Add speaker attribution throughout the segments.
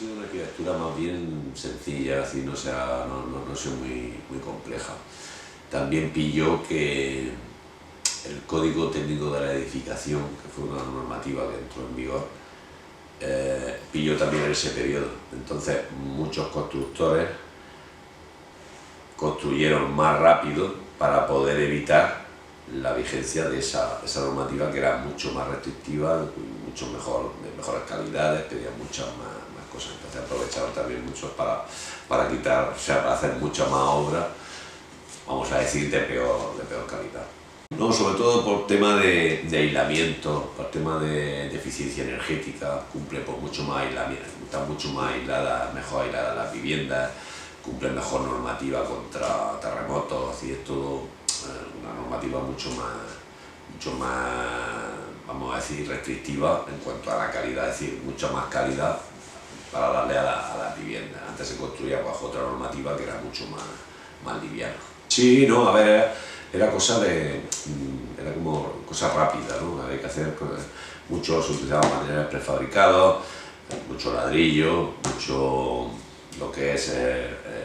Speaker 1: sido una arquitectura más bien sencilla, así no sea muy compleja. También pilló que el Código Técnico de la Edificación, que fue una normativa que entró en vigor, pilló también en ese periodo. Entonces muchos constructores construyeron más rápido para poder evitar la vigencia de esa normativa, que era mucho más restrictiva, de mejores calidades, pedía muchas más cosas. Entonces aprovecharon también muchos para quitar, o sea, para hacer mucha más obra, vamos a decir, de peor calidad. No, sobre todo por tema de aislamiento, por tema de eficiencia energética, cumple por mucho más aislamiento, están mucho más aisladas, mejor aisladas las viviendas, cumple mejor normativa contra terremotos, y es todo una normativa mucho más, vamos a decir, restrictiva en cuanto a la calidad, es decir, mucha más calidad para darle a la vivienda. Antes se construía bajo otra normativa que era mucho más liviana. Sí, no, a ver, era como cosa rápida, ¿no? Había que hacer mucho, se utilizaban materiales prefabricados, mucho ladrillo, mucho lo que es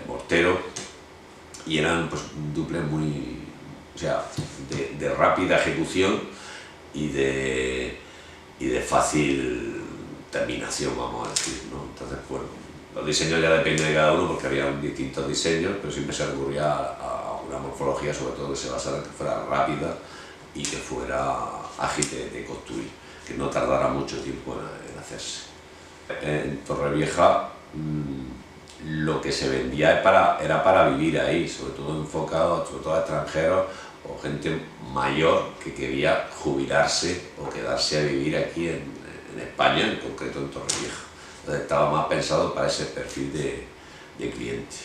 Speaker 1: mortero, y eran pues duples muy, o sea, de rápida ejecución y de fácil terminación, vamos a decir, ¿no? Entonces, bueno, los diseños ya dependen de cada uno, porque había distintos diseños, pero siempre se recurría a una morfología, sobre todo, que se basara en que fuera rápida y que fuera ágil de construir, que no tardara mucho tiempo en hacerse. En Torrevieja lo que se vendía era para vivir ahí, sobre todo enfocado a extranjeros o gente mayor que quería jubilarse o quedarse a vivir aquí en España, en concreto en Torrevieja. Entonces estaba más pensado para ese perfil de cliente.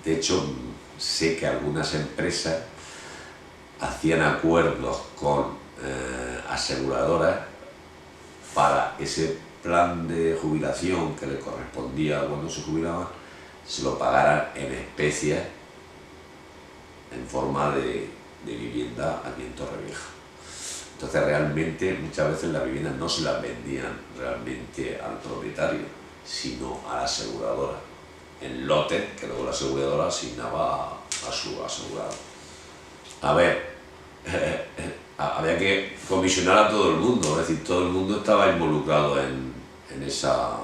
Speaker 1: De hecho, sé que algunas empresas hacían acuerdos con aseguradoras para ese plan de jubilación que le correspondía cuando se jubilaban, se lo pagaran en especies en forma de vivienda aquí en Torrevieja. Entonces realmente muchas veces las viviendas no se las vendían realmente al propietario, sino a la aseguradora, en lotes que luego la aseguradora asignaba a su asegurado. A ver, había que comisionar a todo el mundo, es decir, todo el mundo estaba involucrado en esa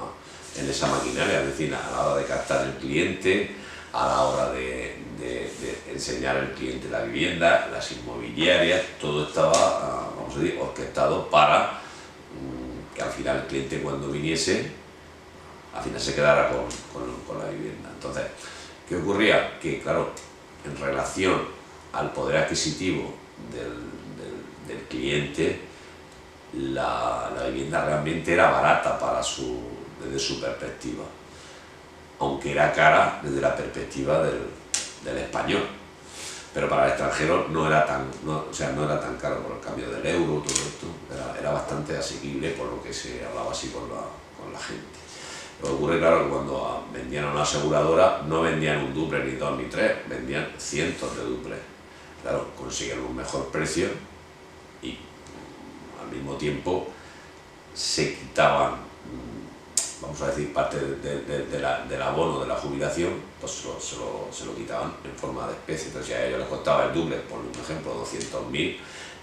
Speaker 1: maquinaria, es decir, a la hora de captar el cliente, a la hora de enseñar al cliente la vivienda, las inmobiliarias, todo estaba, vamos a decir, orquestado para que al final el cliente, cuando viniese, al final se quedara con la vivienda. Entonces, ¿qué ocurría? Que, claro, en relación al poder adquisitivo del cliente, la vivienda realmente era barata desde su perspectiva, aunque era cara desde la perspectiva del español, pero para el extranjero no era tan caro por el cambio del euro, todo esto, era bastante asequible, por lo que se hablaba así con la gente. Lo que ocurre, claro, que cuando vendían a una aseguradora no vendían un duple, ni dos, ni tres, vendían cientos de duples. Claro, consiguen un mejor precio y al mismo tiempo se quitaban, vamos a decir, parte del abono de la jubilación, pues se lo quitaban en forma de especie. Entonces, a ellos les costaba el doble, por ejemplo, 200.000,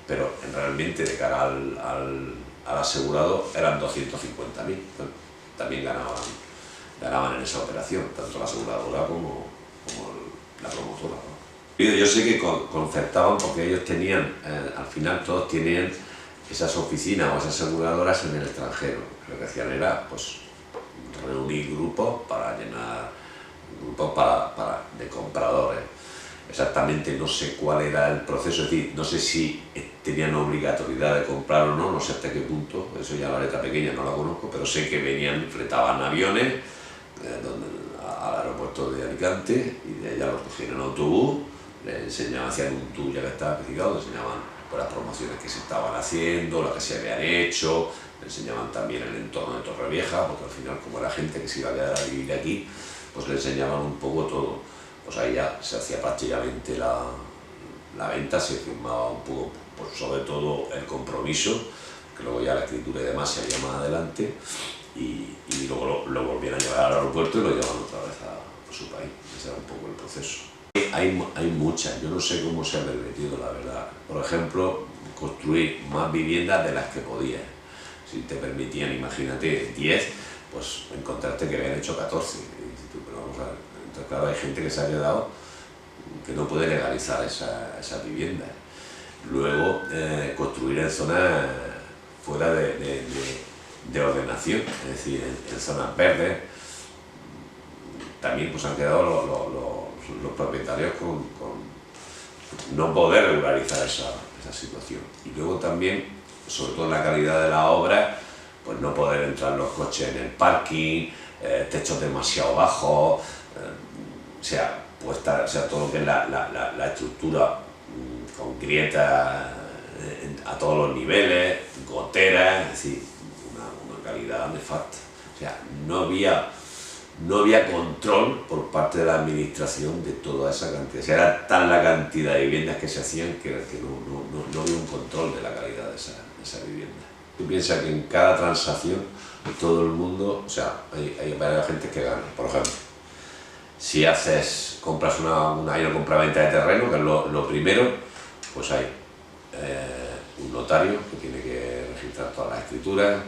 Speaker 1: pero realmente de cara al asegurado eran 250.000. También ganaban en esa operación, tanto la aseguradora como la promotora, ¿no? Yo sé que concertaban, porque ellos tenían, al final todos tenían esas oficinas o esas aseguradoras en el extranjero. Lo que hacían era, pues, reunir grupos para llenar grupos de compradores. Exactamente no sé cuál era el proceso, es decir, no sé si tenían obligatoriedad de comprar o no, no sé hasta qué punto, eso ya la letra pequeña no la conozco, pero sé que venían, fletaban aviones al aeropuerto de Alicante, y de allá los cogían en autobús, les enseñaban, hacían un tour ya que estaba especificado, les enseñaban pues, las promociones que se estaban haciendo, las que se habían hecho, les enseñaban también el entorno de Torrevieja, porque al final, como era gente que se iba a quedar a vivir aquí, pues les enseñaban un poco todo. Pues ahí ya se hacía prácticamente la venta, se firmaba un poco, pues sobre todo el compromiso, que luego ya la escritura y demás se haría más adelante, y luego lo volvían a llevar al aeropuerto y lo llevaban otra vez a su país. Ese era un poco el proceso. Hay muchas, yo no sé cómo se ha permitido, la verdad. Por ejemplo, construir más viviendas de las que podías. Si te permitían, imagínate, 10, pues encontrarte que habían hecho 14. Pero vamos a ver, entonces claro, hay gente que se ha quedado que no puede legalizar esa vivienda. Luego, construir en zonas fuera de ordenación, es decir, en zonas verdes. También pues han quedado los propietarios con no poder regularizar esa situación. Y luego también, sobre todo en la calidad de la obra, pues no poder entrar los coches en el parking, techos demasiado bajos, todo lo que es la estructura con grietas a todos los niveles, goteras, es decir, una calidad nefasta. O sea, no había control por parte de la administración de toda esa cantidad. O sea, era tan la cantidad de viviendas que se hacían que no había un control de la calidad de esa vivienda. Tú piensas que en cada transacción todo el mundo, o sea, hay varias gente que gana. Por ejemplo, si compras una compraventa de terreno, que es lo primero, pues hay un notario que tiene que registrar todas las escrituras,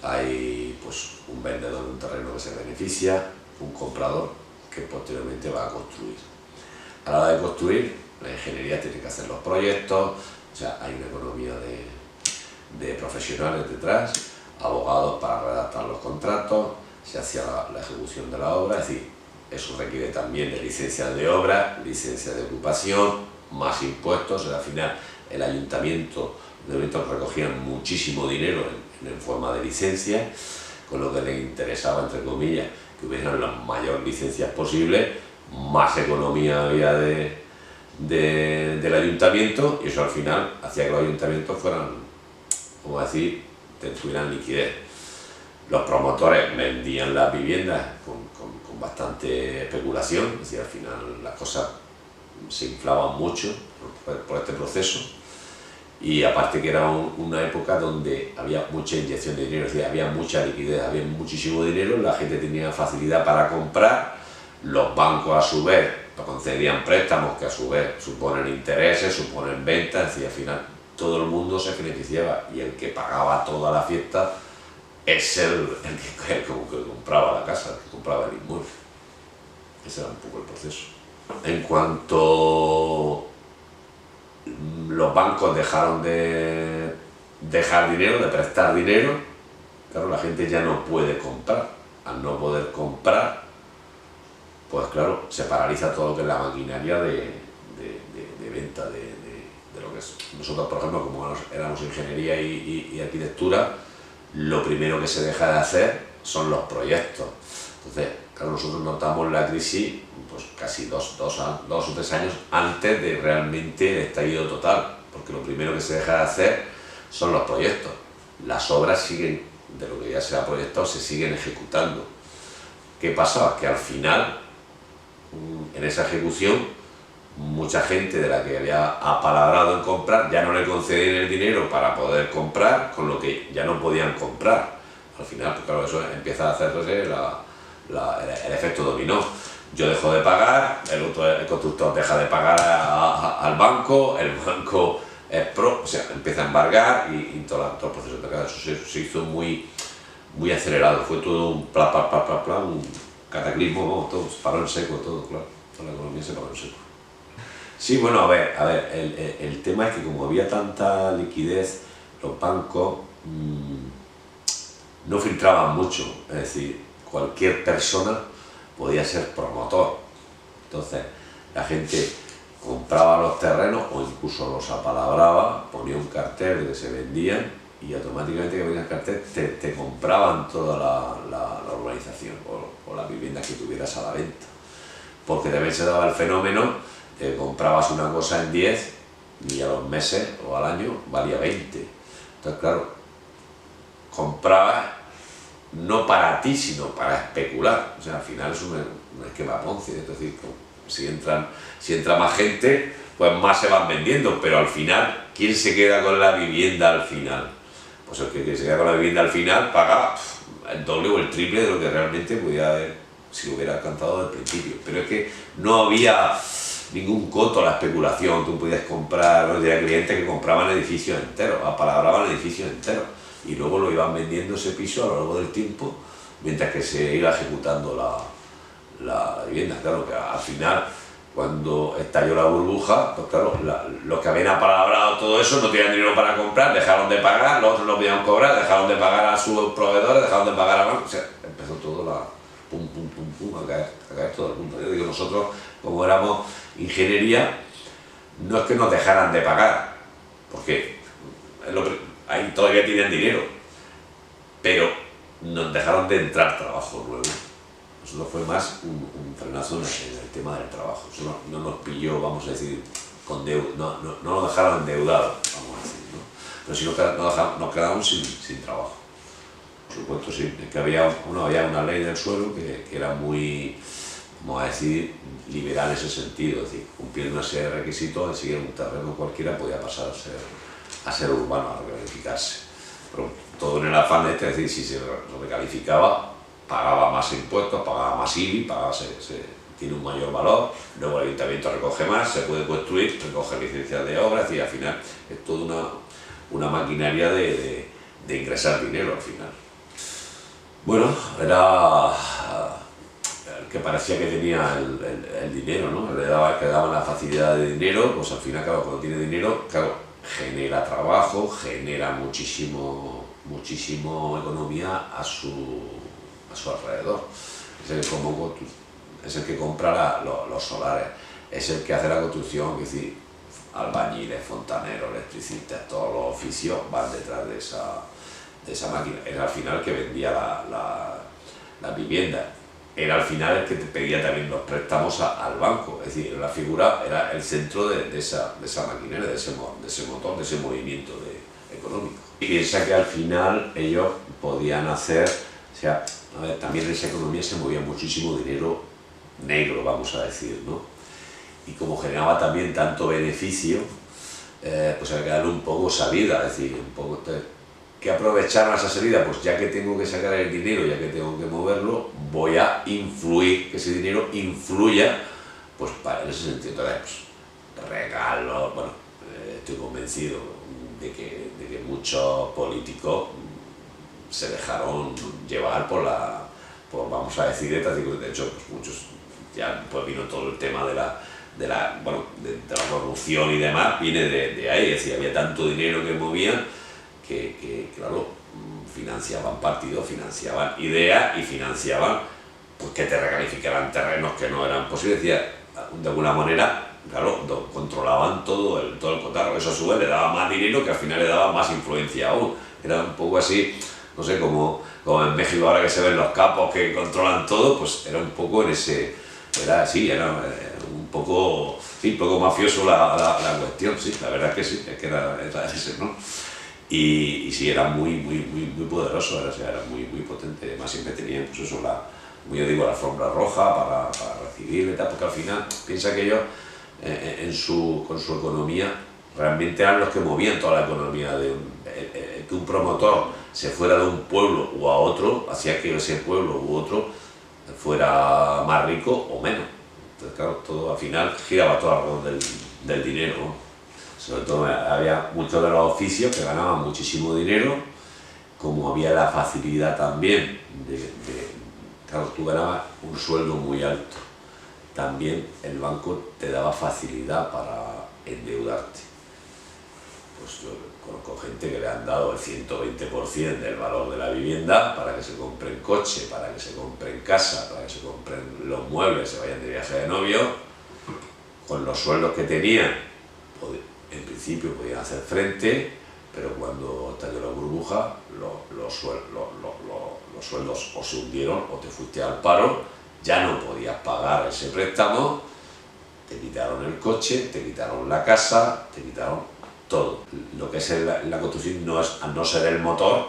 Speaker 1: hay pues un vendedor de un terreno que se beneficia, un comprador que posteriormente va a construir. A la hora de construir, la ingeniería tiene que hacer los proyectos, o sea, hay una economía de profesionales detrás, abogados para redactar los contratos, se hacía la ejecución de la obra, es decir, eso requiere también de licencias de obra, licencias de ocupación, más impuestos. Al final el ayuntamiento recogían muchísimo dinero en forma de licencias, con lo que les interesaba, entre comillas, que hubieran las mayores licencias posibles, más economía había del ayuntamiento, y eso al final hacía que los ayuntamientos fueran, como decir, tuvieran liquidez. Los promotores vendían las viviendas con bastante especulación, es decir, al final las cosas se inflaban mucho por este proceso, y aparte que era una época donde había mucha inyección de dinero, es decir, había mucha liquidez, había muchísimo dinero, la gente tenía facilidad para comprar, los bancos a su vez concedían préstamos que a su vez suponen intereses, suponen ventas, es decir, al final todo el mundo se beneficiaba, y el que pagaba toda la fiesta es el que compraba la casa, el que compraba el inmueble. Ese era un poco el proceso. En cuanto los bancos dejaron de dejar dinero, de prestar dinero, claro, la gente ya no puede comprar. Al no poder comprar, pues claro, se paraliza todo lo que es la maquinaria de venta de lo que es. Nosotros, por ejemplo, como éramos ingeniería y arquitectura, lo primero que se deja de hacer son los proyectos. Entonces, claro, nosotros notamos la crisis pues casi dos o 3 años antes de realmente el estallido total, porque lo primero que se deja de hacer son los proyectos. Las obras siguen, de lo que ya se ha proyectado, se siguen ejecutando. ¿Qué pasaba? Que al final, en esa ejecución, mucha gente de la que había apalabrado en comprar ya no le concedían el dinero para poder comprar, con lo que ya no podían comprar. Al final, pues claro, eso empieza a hacerse el efecto dominó. Yo dejo de pagar, el constructor deja de pagar al banco, el banco o sea, empieza a embargar y todo el proceso de pagar. Eso se hizo muy acelerado, fue todo un un cataclismo, ¿no? Todo se paró en seco, todo, claro, toda la economía se paró en seco. Sí, bueno, a ver, el tema es que como había tanta liquidez, los bancos no filtraban mucho, es decir, cualquier persona podía ser promotor. Entonces, la gente compraba los terrenos o incluso los apalabraba, ponía un cartel de que se vendían y automáticamente que venía el cartel te compraban toda la urbanización o las viviendas que tuvieras a la venta. Porque también se daba el fenómeno de que comprabas una cosa en 10 y a los meses o al año valía 20. Entonces, claro, comprabas no para ti, sino para especular. O sea, al final es un esquema Ponzi, es decir, si entra más gente, pues más se van vendiendo, pero al final, ¿quién se queda con la vivienda al final? Pues el que se queda con la vivienda al final paga el doble o el triple de lo que realmente podía haber si lo hubiera alcanzado desde el principio. Pero es que no había ningún coto a la especulación. Tú podías comprar, ¿no? Había clientes que compraban edificios enteros, apalabraban edificios enteros y luego lo iban vendiendo ese piso a lo largo del tiempo mientras que se iba ejecutando la vivienda. Claro que al final, cuando estalló la burbuja, pues claro, los que habían apalabrado todo eso no tenían dinero para comprar, dejaron de pagar, los otros no podían cobrar, dejaron de pagar a sus proveedores, dejaron de pagar a banco, o sea, empezó todo pum, pum, pum, pum, a caer todo el mundo. Yo digo, nosotros, como éramos ingeniería, no es que nos dejaran de pagar, porque ahí todavía tienen dinero, pero nos dejaron de entrar trabajo nuevo. Nosotros fue más un frenazo en el tema del trabajo. Eso no nos pilló, vamos a decir, con deuda, no nos dejaron endeudados, vamos a decir, ¿no? Pero sí nos quedamos sin trabajo. Por supuesto, sí, es que había una ley del suelo que era muy, vamos a decir, liberal en ese sentido, es decir, cumpliendo ese requisito, enseguida un terreno cualquiera podía pasar a ser urbano, a recalificarse. Pero todo en el afán es decir, si se recalificaba, pagaba más impuestos, pagaba más IBI, tiene un mayor valor, luego el ayuntamiento recoge más, se puede construir, recoge licencias de obras y al final es toda una maquinaria de ingresar dinero al final. Bueno, era el que parecía que tenía el dinero, ¿no? Le daba la facilidad de dinero, pues al final, claro, cuando tiene dinero, claro, genera trabajo, genera muchísimo economía a su alrededor. Es el que compra los solares, es el que hace la construcción, es decir, albañiles, fontaneros, electricistas, todos los oficios van detrás de esa máquina. Era al final el que vendía la vivienda, era al final el que te pedía también los préstamos al banco, es decir, la figura era el centro de esa maquinaria, de ese motor, de ese movimiento económico. Y piensa que al final ellos podían hacer, o sea, a ver, también en esa economía se movía muchísimo dinero negro, vamos a decir, ¿no? Y como generaba también tanto beneficio, pues había que darle un poco salida, es decir, un poco que aprovechar esa salida, pues ya que tengo que sacar el dinero, ya que tengo que moverlo, voy a influir, que ese dinero influya, pues en ese sentido. Entonces, pues, regalos, bueno, estoy convencido de que muchos políticos se dejaron llevar por vamos a decir, de hecho, pues muchos, ya pues vino todo el tema de la corrupción y demás, viene de ahí, es decir, había tanto dinero que movían que claro, financiaban partidos, financiaban ideas y financiaban pues, que te recalificaran terrenos que no eran posibles, de alguna manera, claro, controlaban todo el cotarro, eso a su vez le daba más dinero que al final le daba más influencia aún, era un poco así, no sé, como en México ahora que se ven los capos que controlan todo, pues era un poco en ese, era un poco mafioso la cuestión, sí, la verdad es que sí, es que era ese, ¿no? Y sí, era muy poderoso, era muy potente, además siempre tenían, pues eso, como yo digo, la alfombra roja para recibir y tal, porque al final piensa que ellos, con su economía, realmente eran los que movían toda la economía que un promotor se fuera de un pueblo o a otro, hacía que ese pueblo u otro fuera más rico o menos. Entonces, claro, todo al final giraba todo alrededor del dinero, ¿no? Sobre todo había muchos de los oficios que ganaban muchísimo dinero, como había la facilidad también claro, tú ganabas un sueldo muy alto, también el banco te daba facilidad para endeudarte. Pues yo conozco gente que le han dado el 120% del valor de la vivienda para que se compren coche, para que se compren casa, para que se compren los muebles, se vayan de viaje de novio, con los sueldos que tenían, en principio podían hacer frente, pero cuando estalló la burbuja, los sueldos o se hundieron o te fuiste al paro, ya no podías pagar ese préstamo, te quitaron el coche, te quitaron la casa, te quitaron todo. Lo que es la construcción, al no ser el motor,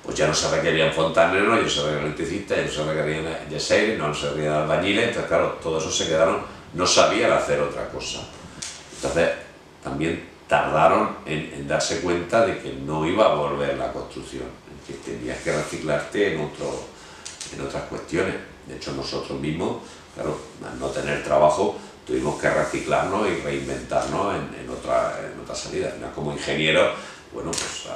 Speaker 1: pues ya no se requerían fontaneros, ya no se requerían electricistas, ya no se requerían yeseires, no se requerían albañiles, entonces claro, todo eso se quedaron, no sabían hacer otra cosa. Entonces, también tardaron en darse cuenta de que no iba a volver la construcción. que tenías que reciclarte en otras cuestiones. De hecho, nosotros mismos, claro, al no tener trabajo, tuvimos que reciclarnos y reinventarnos en otra salida. Al final, como ingenieros, bueno, pues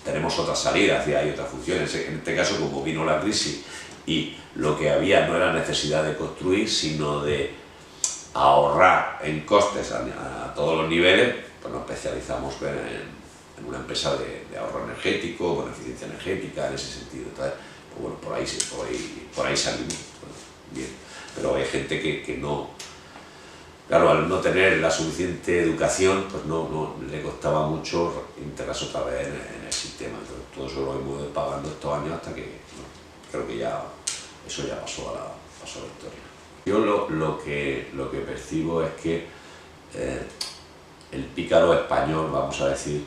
Speaker 1: tenemos otras salidas y hay otras funciones. En este caso, como vino la crisis y lo que había no era necesidad de construir, sino de ahorrar en costes a todos los niveles, pues nos especializamos en una empresa de ahorro energético, con eficiencia energética, en ese sentido. Entonces, pues bueno, por ahí salimos. Bueno, bien. Pero hay gente que no, claro, al no tener la suficiente educación, pues no le costaba mucho integrarse otra vez en el sistema. Entonces, todo eso lo hemos ido pagando estos años hasta que, bueno, creo que ya eso ya pasó a la historia. Yo lo que percibo es que el pícaro español, vamos a decir,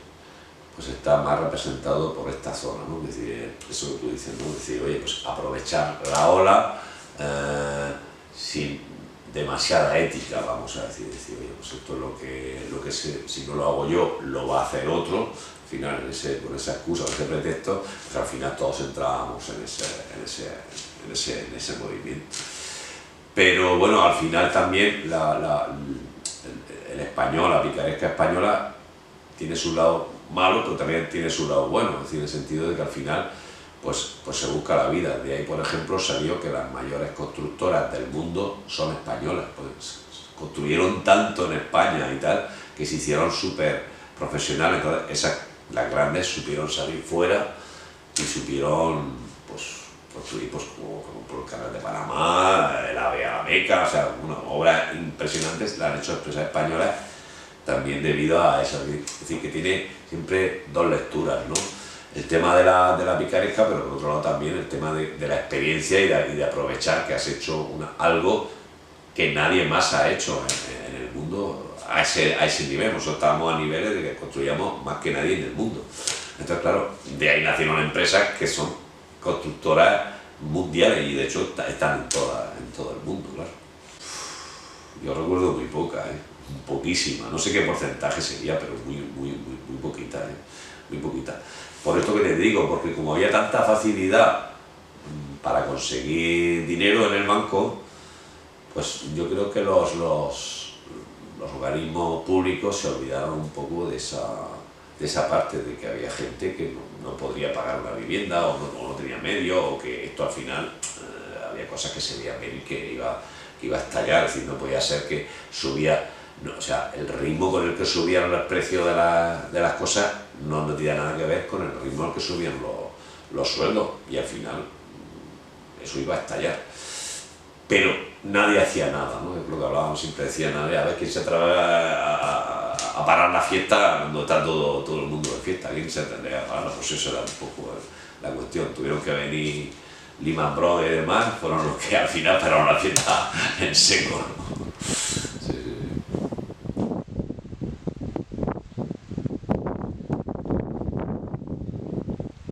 Speaker 1: pues está más representado por esta zona, ¿no? Es decir, eso que tú dices, ¿no? Es decir, oye, pues aprovechar la ola sin demasiada ética, vamos a decir, oye, pues esto es lo que si no lo hago yo, lo va a hacer otro. Al final, con esa excusa, con ese pretexto, pues al final todos entrábamos en ese movimiento. Pero bueno, al final también el español, la picaresca española, tiene su lado malo, pero también tiene su lado bueno, es decir, en el sentido de que al final pues se busca la vida. De ahí, por ejemplo, salió que las mayores constructoras del mundo son españolas, pues construyeron tanto en España y tal, que se hicieron súper profesionales. Entonces, las grandes supieron salir fuera y supieron construir como por el Canal de Panamá, la AVE a la Meca, o sea, obras impresionantes las han hecho empresas españolas también debido a eso. Es decir, que tiene siempre dos lecturas, ¿no? El tema de la picaresca, pero por otro lado también el tema de la experiencia y de aprovechar que has hecho algo que nadie más ha hecho en el mundo a ese nivel. Nosotros estábamos a niveles de que construíamos más que nadie en el mundo. Entonces, claro, de ahí nacieron empresas que son constructoras mundiales y de hecho están en todo el mundo, claro. Yo recuerdo muy poca, poquísima, no sé qué porcentaje sería, pero muy poquita, muy poquita. Por esto que te digo, porque como había tanta facilidad para conseguir dinero en el banco, pues yo creo que los organismos públicos se olvidaron un poco de esa parte, de que había gente que no podría pagar una vivienda o no tenía medios, o que esto al final había cosas que se veían venir que iba a estallar. Es decir, no podía ser que subía, o sea, el ritmo con el que subían los precios de las cosas no tenía nada que ver con el ritmo al que subían los sueldos, y al final eso iba a estallar. Pero nadie hacía nada, ¿no? Es lo que hablábamos, siempre decía nadie, a ver quién se atreve a parar la fiesta cuando está todo el mundo de fiesta, quién se tendría a parar. Pues eso era un poco la cuestión. Tuvieron que venir Lehman Brothers y demás, fueron los que al final pararon la fiesta en seco, ¿no?